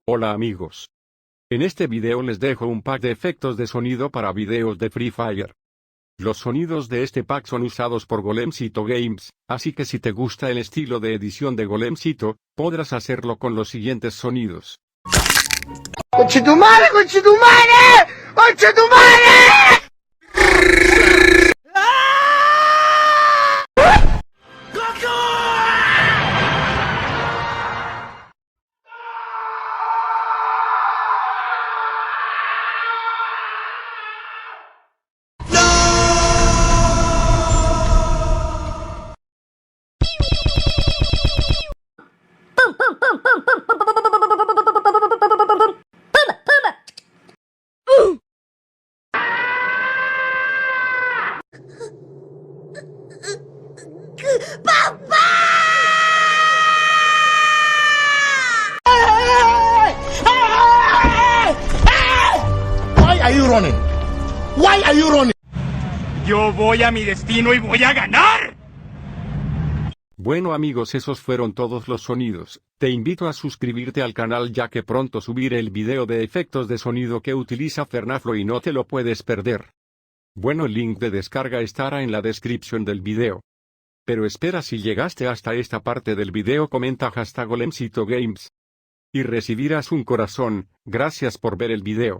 Hola amigos. En este video les dejo un pack de efectos de sonido para videos de Free Fire. Los sonidos de este pack son usados por Golemcito Games, así que si te gusta el estilo de edición de Golemcito, podrás hacerlo con los siguientes sonidos. ¡Conchetumare, conchetumare! ¡Conchetumare! Why are you running? Why are you running? Yo voy a mi destino y voy a ganar. Bueno amigos, esos fueron todos los sonidos. Te invito a suscribirte al canal ya que pronto subiré el video de efectos de sonido que utiliza Fernaflo y no te lo puedes perder. Bueno, el link de descarga estará en la descripción del video. Pero espera, si llegaste hasta esta parte del video, comenta #Golemcito Games. Y recibirás un corazón. Gracias por ver el video.